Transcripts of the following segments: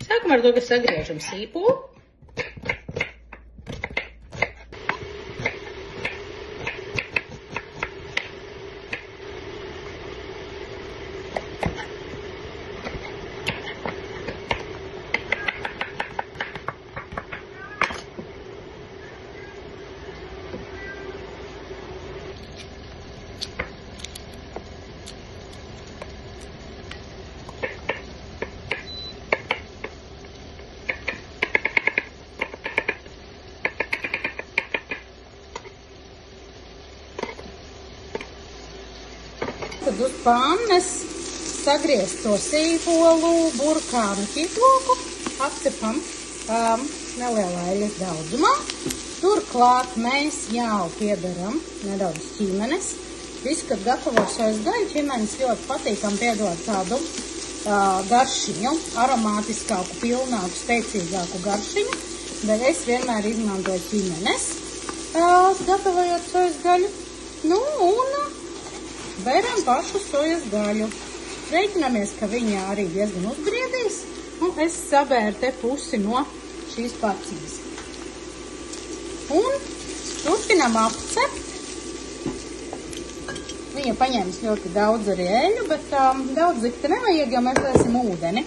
Sākam ar to, ka sagriežam sīpolu. Tad uz pannas sagriezt to sīpolu, burkānu ķiploku, apcepam nelielā eļļas daudzumā. Turklāt mēs jau piedaram nedaudz ķīmenes. Visu, kad gatavo sojas gaļu, ķīmenes ļoti patīkam piedot tādu garšiņu, aromātiskāku, pilnāku, spēcīgāku garšiņu, bet es vienmēr izmantoju ķīmenes, gatavojot sojas gaļu. Nu, un bēram pašu sojas gaļu. Reiķinamies, ka viņa arī diezgan uzbriedīs, un es sabēru te pusi no šīs pacīs. Un turpinam apcept. Viņa paņēmis ļoti daudz arī eļu, bet daudz zikta nevajag, jo mēs liesim ūdeni.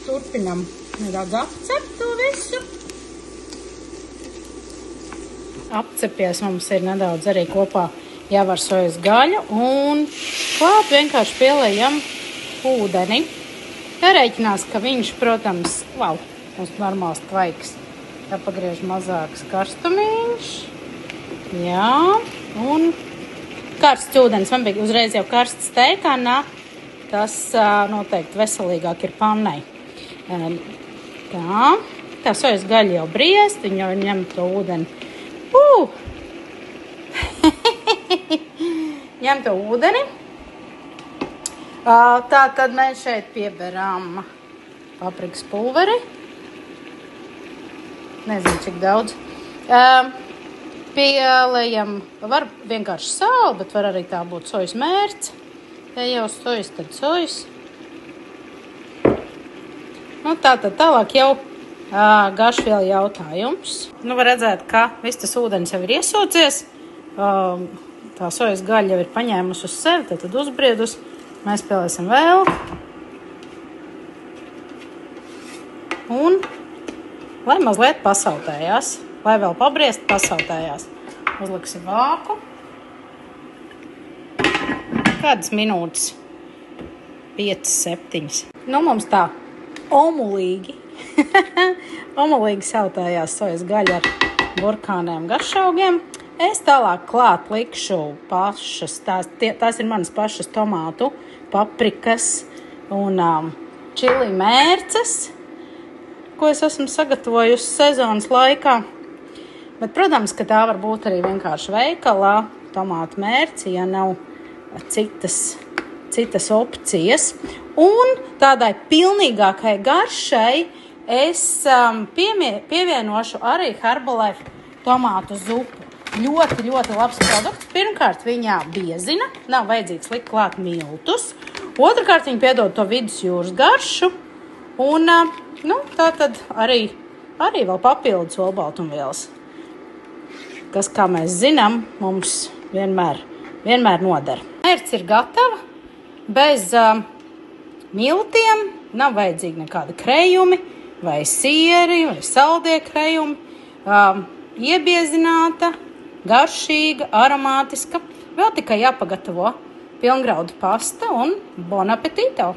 Turpinam nedaudz apcept to visu. Apcepies mums ir nedaudz arī kopā jau ar sojas gaļu un klāt vienkārši pielejam ūdeni. Jārēķinās, ka viņš, protams, mums normāls tvaiks. Jāpagriež mazāks karstumiņš. Jā, un karsts ūdens. Man bija uzreiz jau karsts teikānā. Tas noteikti veselīgāk ir pannai. Tā sojas gaļa jau briest, viņa jau ņem to ūdeni. Ņem to ūdeni. Tā tad mēs šeit pieberam paprikas pulveri. Nezinu, cik daudz. Pielejam, var vienkārši sāli, bet var arī tā būt sojas mērce. Ja jau sojas, tad sojas. Nu, tā tad tālāk jau garšvielu jautājums. Nu, var redzēt, ka viss tas ūdens jau ir iesūcies. Tā sojas gaļa jau ir paņēmusi uz sevi, tad uzbriedus. Mēs pieliesim vēl. Un, lai mazliet pasautējās, lai vēl pabriest, pasautējās. Uzliksim vāku. Kādas minūtes? 5-7. Nu, mums tā omulīgi. Omulīgi sautējās sojas gaļa ar burkāniem garšaugiem. Es tālāk klāt likšu pašas, tās ir manas pašas tomātu, paprikas un čili mērces, ko es esmu sagatavojusi sezonas laikā. Bet, protams, ka tā var būt arī vienkārši veikalā tomātu mērci, ja nav citas opcijas. Un tādai pilnīgākai garšai es pievienošu arī Herbalife tomātu zupu. Ļoti, ļoti labs produkts. Pirmkārt, viņā biezina, nav vajadzīgs likt klāt miltus. Otrakārt, viņa piedod to vidusjūras garšu. Un, tā tad arī vēl papildus olbaltumvielas, kas, kā mēs zinām, mums vienmēr noder. Mērce ir gatava, bez miltiem, nav vajadzīgi nekādi krējumi, vai sieri, vai saldie krējumi, iebiezināta, garšīga, aromātiska. Vēl tikai jāpagatavo pilngraudu pasta un bon appetito!